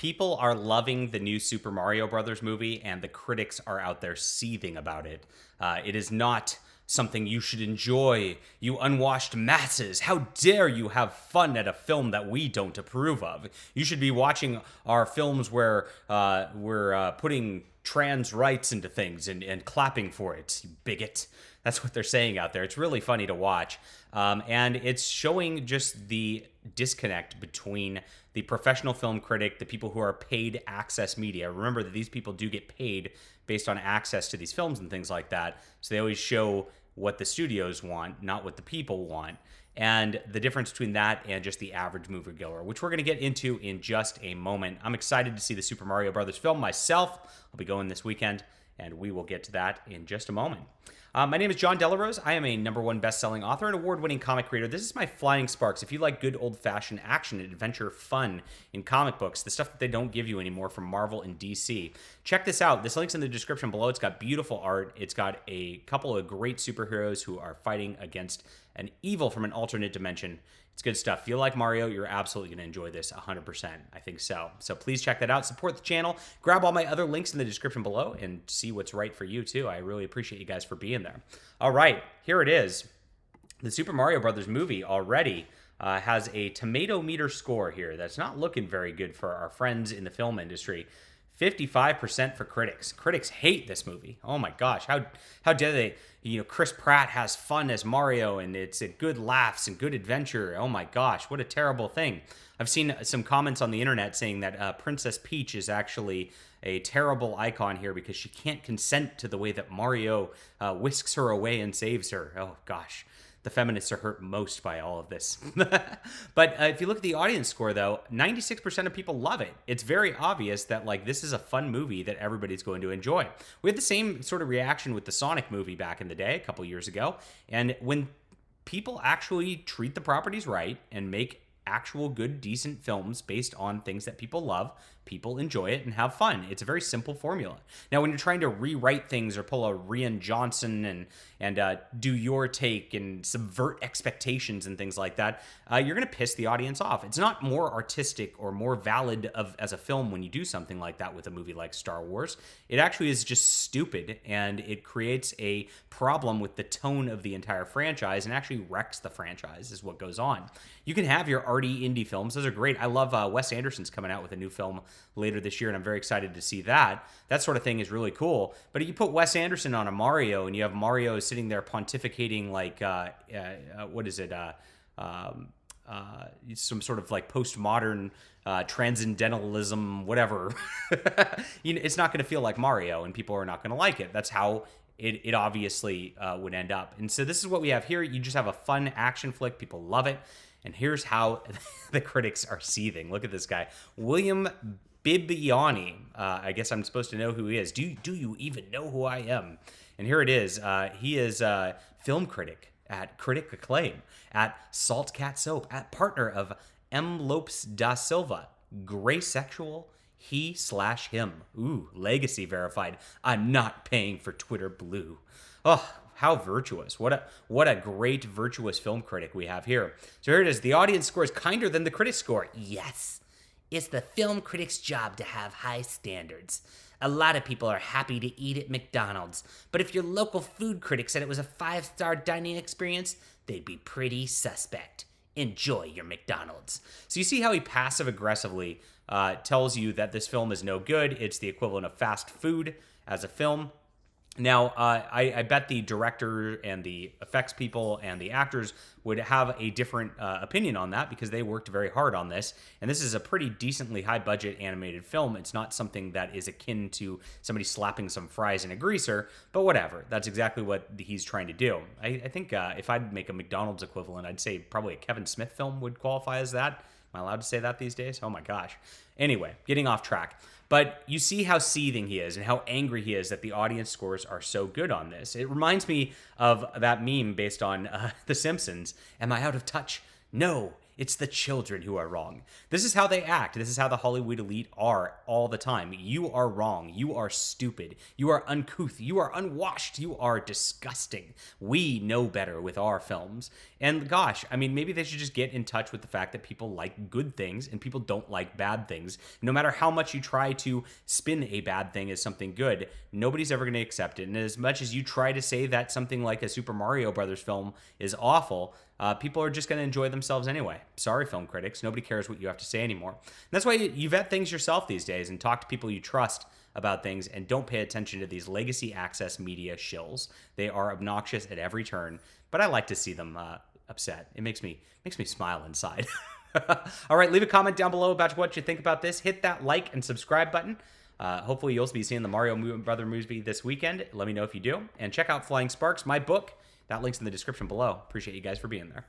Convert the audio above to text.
people are loving the new Super Mario Brothers movie, and the critics are out there seething about it. It is not something you should enjoy, you unwashed masses. How dare you have fun at a film that we don't approve of? You should be watching our films where we're putting trans rights into things and clapping for it, you bigot. That's what they're saying out there. It's really funny to watch. And it's showing just the disconnect between the professional film critic, the people who are paid access media. Remember that these people do get paid based on access to these films and things like that. So they always show what the studios want, not what the people want. And the difference between that and just the average moviegoer, which we're going to get into in just a moment. I'm excited to see the Super Mario Brothers film myself. I'll be going this weekend, and we will get to that in just a moment. My name is John Delarose. I am a #1 best-selling author and award-winning comic creator. This is my Flying Sparks. If you like good old-fashioned action and adventure fun in comic books, the stuff that they don't give you anymore from Marvel and DC, check this out. This link's in the description below. It's got beautiful art. It's got a couple of great superheroes who are fighting against an evil from an alternate dimension. It's good stuff. If you like Mario, you're absolutely going to enjoy this 100%. I think so. So please check that out. Support the channel. Grab all my other links in the description below and see what's right for you, too. I really appreciate you guys for being there. All right, here it is. The Super Mario Brothers movie already has a tomato meter score here that's not looking very good for our friends in the film industry. 55% for critics. Critics hate this movie. Oh my gosh, how dare they? You know, Chris Pratt has fun as Mario, and it's a good laughs and good adventure. Oh my gosh, what a terrible thing. I've seen some comments on the internet saying that Princess Peach is actually a terrible icon here because she can't consent to the way that Mario whisks her away and saves her. Oh gosh. The feminists are hurt most by all of this. But if you look at the audience score, though, 96% of people love it. It's very obvious that, like, this is a fun movie that everybody's going to enjoy. We had the same sort of reaction with the Sonic movie back in the day, a couple years ago. And when people actually treat the properties right and make actual good, decent films based on things that people love, people enjoy it and have fun. It's a very simple formula. Now, when you're trying to rewrite things or pull a Rian Johnson and do your take and subvert expectations and things like that, you're going to piss the audience off. It's not more artistic or more valid as a film when you do something like that with a movie like Star Wars. It actually is just stupid, and it creates a problem with the tone of the entire franchise and actually wrecks the franchise is what goes on. You can have your arty indie films. Those are great. I love Wes Anderson's coming out with a new film later this year, and I'm very excited to see that. That sort of thing is really cool. But if you put Wes Anderson on a Mario, and you have Mario sitting there pontificating like, what is it? Some sort of like postmodern transcendentalism, whatever. It's not going to feel like Mario, and people are not going to like it. That's how it obviously would end up. And so this is what we have here. You just have a fun action flick. People love it. And here's how the critics are seething. Look at this guy, William Bibbiani. I guess I'm supposed to know who he is. Do you even know who I am? And here it is. He is a film critic at Critic Acclaim, at Salt Cat Soap, at partner of M. Lopes da Silva, gray sexual, he/him. Ooh, legacy verified. I'm not paying for Twitter Blue. Oh, how virtuous. What a great virtuous film critic we have here. So here it is. The audience score is kinder than the critic score. Yes, it's the film critic's job to have high standards. A lot of people are happy to eat at McDonald's, but if your local food critic said it was a 5-star dining experience, they'd be pretty suspect. Enjoy your McDonald's. So you see how he passive-aggressively tells you that this film is no good. It's the equivalent of fast food as a film. Now, I bet the director and the effects people and the actors would have a different opinion on that because they worked very hard on this. And this is a pretty decently high-budget animated film. It's not something that is akin to somebody slapping some fries in a greaser, but whatever. That's exactly what he's trying to do. I think if I'd make a McDonald's equivalent, I'd say probably a Kevin Smith film would qualify as that. Am I allowed to say that these days? Oh my gosh. Anyway, getting off track. But you see how seething he is and how angry he is that the audience scores are so good on this. It reminds me of that meme based on The Simpsons. Am I out of touch? No. It's the children who are wrong. This is how they act. This is how the Hollywood elite are all the time. You are wrong. You are stupid. You are uncouth. You are unwashed. You are disgusting. We know better with our films. And gosh, I mean, maybe they should just get in touch with the fact that people like good things and people don't like bad things. No matter how much you try to spin a bad thing as something good, nobody's ever going to accept it. And as much as you try to say that something like a Super Mario Brothers film is awful, people are just going to enjoy themselves anyway. Sorry, film critics. Nobody cares what you have to say anymore. And that's why you vet things yourself these days and talk to people you trust about things and don't pay attention to these legacy access media shills. They are obnoxious at every turn, but I like to see them upset. It makes me smile inside. All right, leave a comment down below about what you think about this. Hit that like and subscribe button. Hopefully you'll be seeing the Mario Brother movie this weekend. Let me know if you do. And check out Flying Sparks, my book. That link's in the description below. Appreciate you guys for being there.